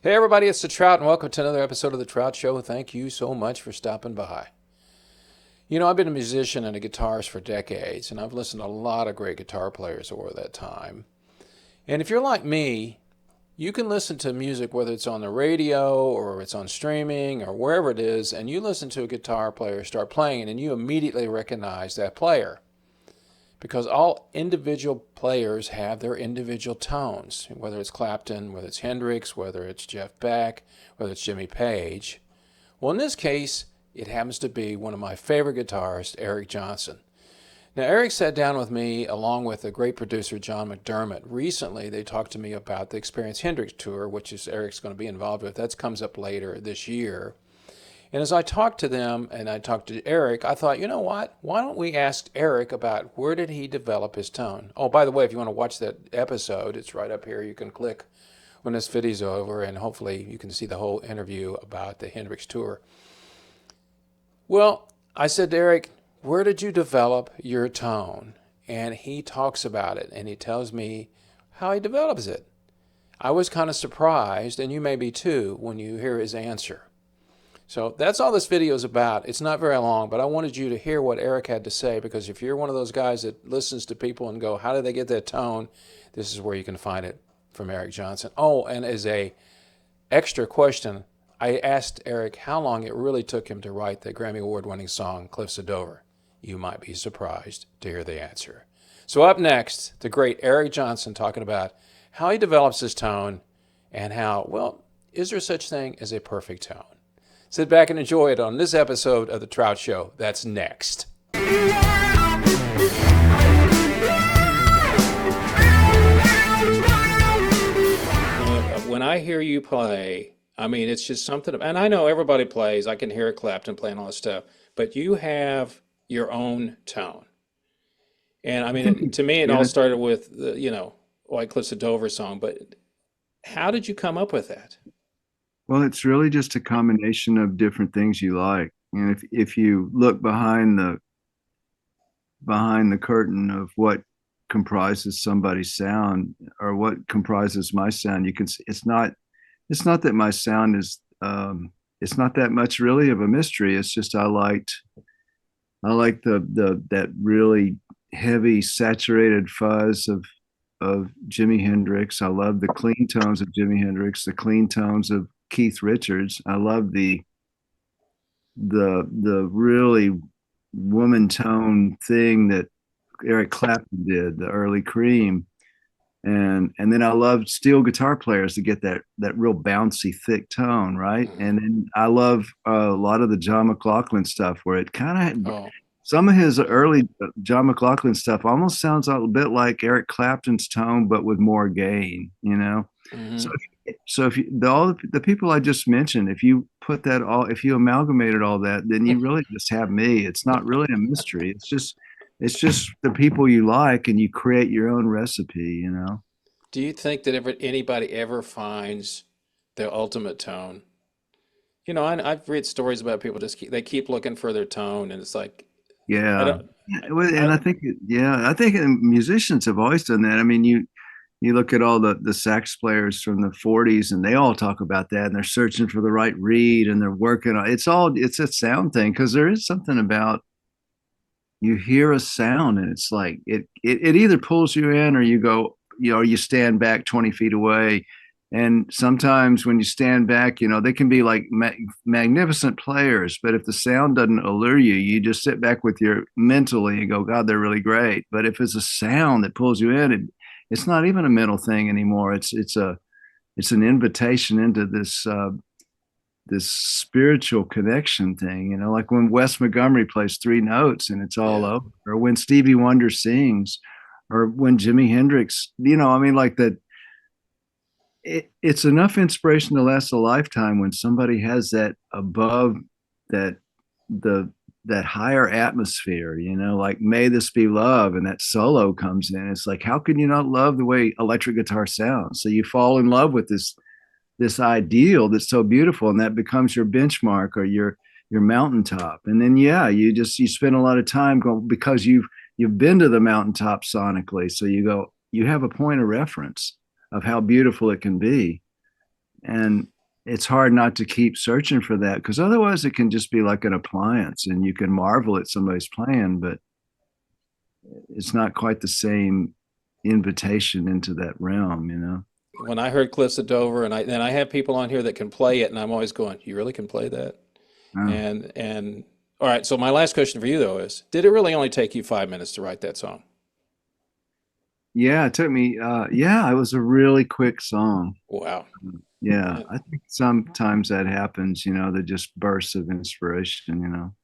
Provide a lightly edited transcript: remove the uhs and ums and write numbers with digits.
Hey everybody, it's the Trout, and welcome to another episode of the Trout Show. Thank you so much for stopping by. You know, I've been a musician and a guitarist for decades, and I've listened to a lot of great guitar players over that time. And if you're like me, you can listen to music whether it's on the radio or it's on streaming or wherever it is, and you listen to a guitar player start playing it, and you immediately recognize that player. Because all individual players have their individual tones, whether it's Clapton, whether it's Hendrix, whether it's Jeff Beck, whether it's Jimmy Page. Well, in this case, it happens to be one of my favorite guitarists, Eric Johnson. Now, Eric sat down with me along with the great producer, John McDermott. Recently, they talked to me about the Experience Hendrix tour, which is Eric's going to be involved with. That comes up later this year. And as I talked to them and I talked to Eric, I thought, you know what? Why don't we ask Eric about where did he develop his tone? Oh, by the way, if you want to watch that episode, it's right up here. You can click when this video's over, and hopefully you can see the whole interview about the Hendrix tour. Well, I said to Eric, where did you develop your tone? And he talks about it, and he tells me how he develops it. I was kind of surprised, and you may be too, when you hear his answer. So that's all this video is about. It's not very long, but I wanted you to hear what Eric had to say, because if you're one of those guys that listens to people and go, how do they get that tone? This is where you can find it from Eric Johnson. Oh, and as a extra question, I asked Eric how long it really took him to write the Grammy Award-winning song, Cliffs of Dover. You might be surprised to hear the answer. So up next, the great Eric Johnson talking about how he develops his tone and how, well, is there such thing as a perfect tone? Sit back and enjoy it on this episode of The Trout Show. That's next. When I hear you play, I mean, it's just something, and I know everybody plays. I can hear Clapton playing all this stuff, but you have your own tone. And I mean, to me, it all started with the, White Cliffs of Dover song, but how did you come up with that? Well, it's really just a combination of different things you like. And if you look behind the curtain of what comprises somebody's sound or what comprises my sound, you can see it's not that my sound is it's not that much really of a mystery. It's just I like the that really heavy saturated fuzz of Jimi Hendrix. I love the clean tones of Jimi Hendrix, the clean tones of Keith Richards. I love the really woman tone thing that Eric Clapton did, the early Cream, and then I love steel guitar players to get that real bouncy, thick tone, right? And then I love a lot of the John McLaughlin stuff where it kind of some of his early John McLaughlin stuff almost sounds a little bit like Eric Clapton's tone, but with more gain, Mm-hmm. So if you, all the people I just mentioned, if you if you amalgamated all that, then you really just have me. It's not really a mystery. It's just the people you like, and you create your own recipe. Do you think that anybody ever finds their ultimate tone? I've read stories about people they keep looking for their tone, and it's like I Yeah. don't. Yeah, well, I and I think musicians have always done that. I mean, you look at all the sax players from the 40s, and they all talk about that, and they're searching for the right reed, and they're working on it's a sound thing, because there is something about you hear a sound, and it's like it either pulls you in, or you go, you stand back 20 feet away. And sometimes when you stand back, they can be like magnificent players, but if the sound doesn't allure you, you just sit back with your mentally and go, God, they're really great. But if it's a sound that pulls you in, it's not even a mental thing anymore. It's an invitation into this spiritual connection thing. Like when Wes Montgomery plays three notes and it's all Yeah. over, or when Stevie Wonder sings, or when Jimi Hendrix. I mean, like that. It's enough inspiration to last a lifetime when somebody has that above that the that higher atmosphere, like May This Be Love, and that solo comes in. It's like, how can you not love the way electric guitar sounds? So you fall in love with this ideal that's so beautiful, and that becomes your benchmark or your mountaintop. And then you spend a lot of time going, because you've been to the mountaintop sonically, so you have a point of reference of how beautiful it can be. And it's hard not to keep searching for that, because otherwise it can just be like an appliance and you can marvel at somebody's playing, but it's not quite the same invitation into that realm, you know? When I heard Cliffs of Dover, and I have people on here that can play it, and I'm always going, "You really can play that?" Oh. And all right. So my last question for you though is, did it really only take you 5 minutes to write that song? Yeah, it took me, yeah, it was a really quick song. Wow. Yeah, Yeah. I think sometimes that happens, you know, the just bursts of inspiration, you know.